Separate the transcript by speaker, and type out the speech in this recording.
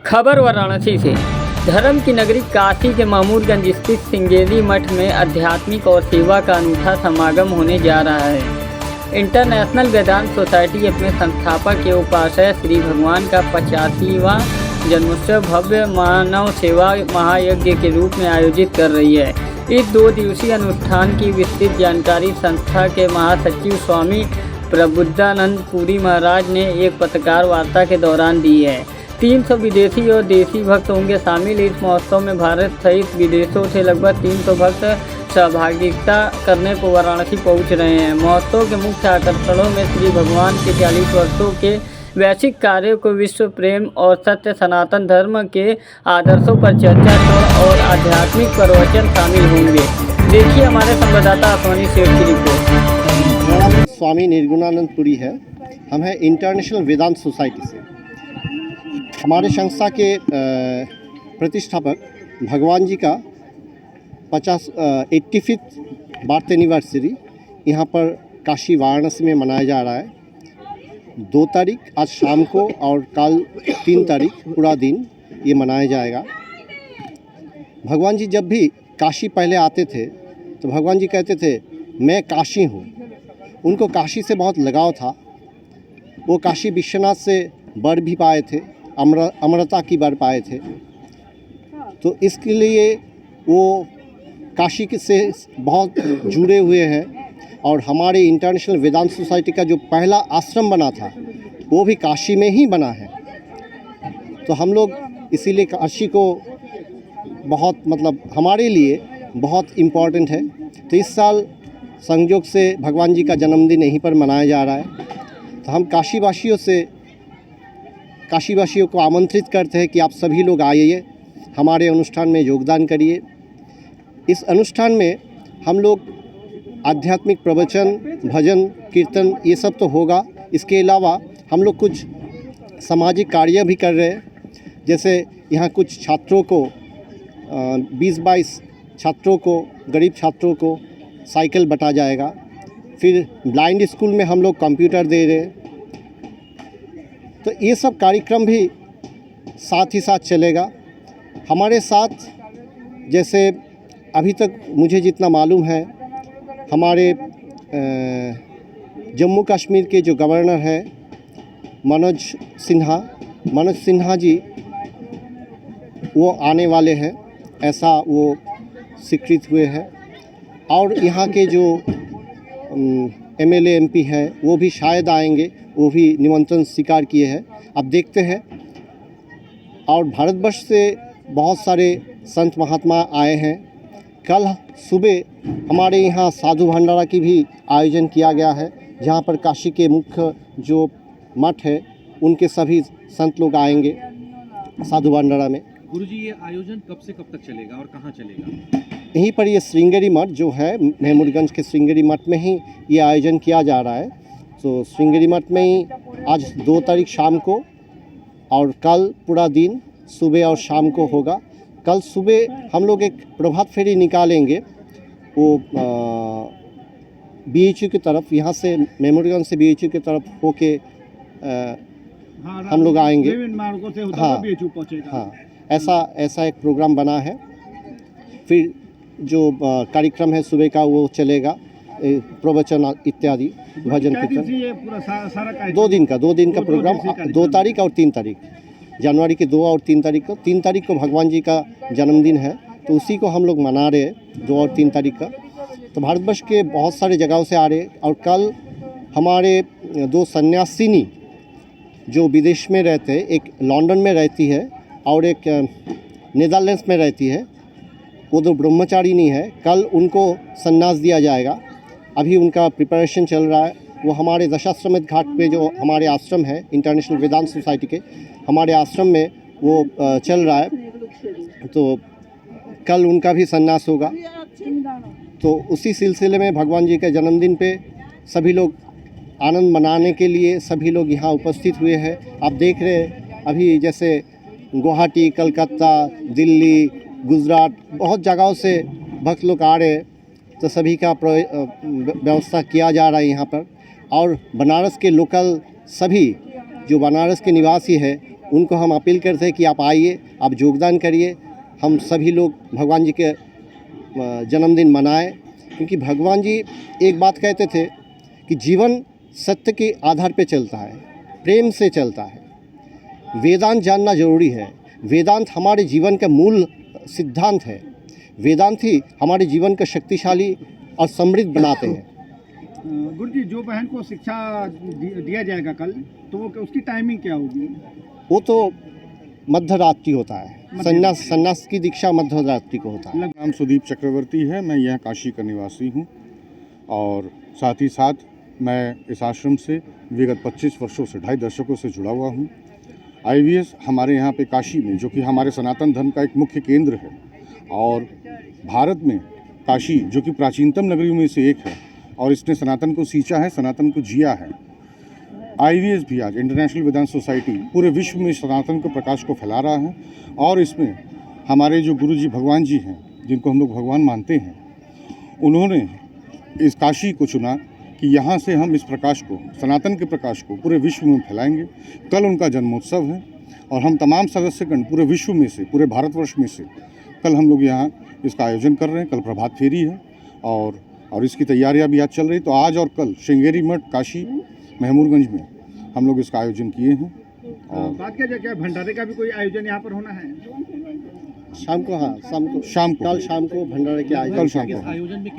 Speaker 1: खबर वाराणसी से। धर्म की नगरी काशी के मामूरगंज स्थित श्रृंगेरी मठ में आध्यात्मिक और सेवा का अनूठा समागम होने जा रहा है। इंटरनेशनल वेदांत सोसाइटी अपने संस्थापक एवं उपासक श्री भगवान का 85वां जन्मोत्सव भव्य मानव सेवा महायज्ञ के रूप में आयोजित कर रही है। इस 2 दिवसीय अनुष्ठान की विस्तृत जानकारी संस्था के महासचिव स्वामी प्रबुद्धानंद पुरी महाराज ने एक पत्रकार वार्ता के दौरान दी है। 300 विदेशी और देशी भक्त होंगे शामिल। इस महोत्सव में भारत सहित विदेशों से लगभग 300 भक्त सहभागिता करने को वाराणसी पहुंच रहे हैं। महोत्सव के मुख्य आकर्षणों में श्री भगवान के 40 वर्षों के वैश्विक कार्यों को विश्व प्रेम और सत्य सनातन धर्म के आदर्शों पर चर्चा और आध्यात्मिक प्रवचन शामिल होंगे। देखिए हमारे संवाददाता आसवानी शेख की रिपोर्ट।
Speaker 2: मेरा नाम स्वामी निर्गुणानंद पुरी है। हम हैं इंटरनेशनल वेदांत सोसाइटी से। हमारे संस्था के प्रतिष्ठापक भगवान जी का 85th बर्थ एनिवर्सरी यहाँ पर काशी वाराणसी में मनाया जा रहा है। 2 तारीख आज शाम को और कल 3 तारीख पूरा दिन ये मनाया जाएगा। भगवान जी जब भी काशी पहले आते थे तो भगवान जी कहते थे मैं काशी हूँ। उनको काशी से बहुत लगाव था। वो काशी विश्वनाथ से वर भी पाए थे, अमरता की वर पाए थे। तो इसके लिए वो काशी से बहुत जुड़े हुए हैं। और हमारे इंटरनेशनल वेदांत सोसाइटी का जो पहला आश्रम बना था वो भी काशी में ही बना है। तो हम लोग इसीलिए काशी को बहुत हमारे लिए बहुत इम्पोर्टेंट है। तो इस साल संयोग से भगवान जी का जन्मदिन यहीं पर मनाया जा रहा है। तो हम काशीवासियों को आमंत्रित करते हैं कि आप सभी लोग आइए, हमारे अनुष्ठान में योगदान करिए। इस अनुष्ठान में हम लोग आध्यात्मिक प्रवचन, भजन, कीर्तन ये सब तो होगा। इसके अलावा हम लोग कुछ सामाजिक कार्य भी कर रहे हैं। जैसे यहाँ कुछ छात्रों को 20-22 छात्रों को, गरीब छात्रों को साइकिल बंटा जाएगा। फिर ब्लाइंड स्कूल में हम लोग कंप्यूटर दे रहे हैं। तो ये सब कार्यक्रम भी साथ ही साथ चलेगा। हमारे साथ जैसे अभी तक मुझे जितना मालूम है, हमारे जम्मू कश्मीर के जो गवर्नर हैं मनोज सिन्हा जी वो आने वाले हैं, ऐसा वो स्वीकृत हुए हैं। और यहाँ के जो MLA MP हैं वो भी शायद आएंगे, वो भी निमंत्रण स्वीकार किए हैं। अब देखते हैं। और भारतवर्ष से बहुत सारे संत महात्मा आए हैं। कल सुबह हमारे यहाँ साधु भंडारा की भी आयोजन किया गया है, जहाँ पर काशी के मुख्य जो मठ है उनके सभी संत लोग आएंगे साधु भंडारा में।
Speaker 3: गुरुजी, ये आयोजन कब से कब तक चलेगा और कहाँ चलेगा?
Speaker 2: यहीं पर ये श्रृंगेरी मठ जो है, महमूदगंज के श्रृंगेरी मठ में ही ये आयोजन किया जा रहा है। तो श्रृंगेरी मठ में ही आज 2 तारीख शाम को और कल पूरा दिन सुबह और शाम को होगा। कल सुबह हम लोग एक प्रभात फेरी निकालेंगे, वो BHU की तरफ, यहाँ से महमूदगंज से BHU की तरफ होके हम लोग आएंगे। हाँ, ऐसा एक प्रोग्राम बना है। फिर जो कार्यक्रम है सुबह का वो चलेगा, प्रवचन इत्यादि, भजन कीर्तन। 2 दिन का प्रोग्राम, 2 तारीख और 3 तारीख, जनवरी के 2 और 3 तारीख को। 3 तारीख को भगवान जी का जन्मदिन है, तो उसी को हम लोग मना रहे हैं 2 और 3 तारीख का। तो भारतवर्ष के बहुत सारे जगहों से आ रहे हैं। और कल हमारे 2 सन्यासिनी जो विदेश में रहते हैं, एक लंदन में रहती है और एक नीदरलैंड्स में रहती है, वो 2 ब्रह्मचारिणी है। कल उनको संन्यास दिया जाएगा। अभी उनका प्रिपरेशन चल रहा है। वो हमारे दशाश्वमेध घाट पे जो हमारे आश्रम है इंटरनेशनल वेदांत सोसाइटी के, हमारे आश्रम में वो चल रहा है। तो कल उनका भी संन्यास होगा। तो उसी सिलसिले में भगवान जी के जन्मदिन पे सभी लोग आनंद मनाने के लिए सभी लोग यहाँ उपस्थित हुए हैं। आप देख रहे हैं अभी जैसे गुवाहाटी, कलकत्ता, दिल्ली, गुजरात, बहुत जगहों से भक्त लोग आ रहे हैं। तो सभी का व्यवस्था किया जा रहा है यहाँ पर। और बनारस के लोकल सभी जो बनारस के निवासी है उनको हम अपील करते हैं कि आप आइए, आप योगदान करिए, हम सभी लोग भगवान जी के जन्मदिन मनाएं, क्योंकि भगवान जी एक बात कहते थे कि जीवन सत्य के आधार पे चलता है, प्रेम से चलता है। वेदांत जानना जरूरी है। वेदांत हमारे जीवन का मूल सिद्धांत है। वेदांत ही हमारे जीवन को शक्तिशाली और समृद्ध बनाते हैं।
Speaker 4: गुरु जी, जो बहन को शिक्षा दिया जाएगा कल, तो वो उसकी टाइमिंग क्या होगी?
Speaker 2: वो तो मध्य रात्रि होता है। संन्यास की दीक्षा मध्य रात्रि को होता है।
Speaker 5: नाम सुदीप चक्रवर्ती है। मैं यहाँ काशी का निवासी हूँ और साथ ही साथ मैं इस आश्रम से विगत 25 वर्षों से 2.5 दशकों से जुड़ा हुआ हूँ। IVS हमारे यहाँ पे काशी में, जो कि हमारे सनातन धर्म का एक मुख्य केंद्र है, और भारत में काशी जो कि प्राचीनतम नगरियों में से एक है और इसने सनातन को सींचा है, सनातन को जिया है। IVS भी आज इंटरनेशनल वेदांत सोसाइटी पूरे विश्व में सनातन के प्रकाश को फैला रहा है, और इसमें हमारे जो गुरु जी भगवान जी हैं, जिनको हम लोग भगवान मानते हैं, उन्होंने इस काशी को चुना कि यहाँ से हम इस प्रकाश को, सनातन के प्रकाश को पूरे विश्व में फैलाएंगे। कल उनका जन्मोत्सव है और हम तमाम सदस्यगण पूरे विश्व में से, पूरे भारतवर्ष में से कल हम लोग यहाँ इसका आयोजन कर रहे हैं। कल प्रभात फेरी है और इसकी तैयारियां भी आज चल रही। तो आज और कल श्रृंगेरी मठ काशी महमूदगंज में हम लोग इसका आयोजन किए हैं।
Speaker 4: और बात किया जाए, क्या भंडारे का भी कोई आयोजन यहाँ पर होना है?
Speaker 2: शाम को, हाँ, शाम को
Speaker 5: शाम को
Speaker 2: कल शाम को भंडारे के
Speaker 5: कल
Speaker 2: आयोजन
Speaker 5: शाम
Speaker 3: इस
Speaker 5: को
Speaker 3: आयोजन में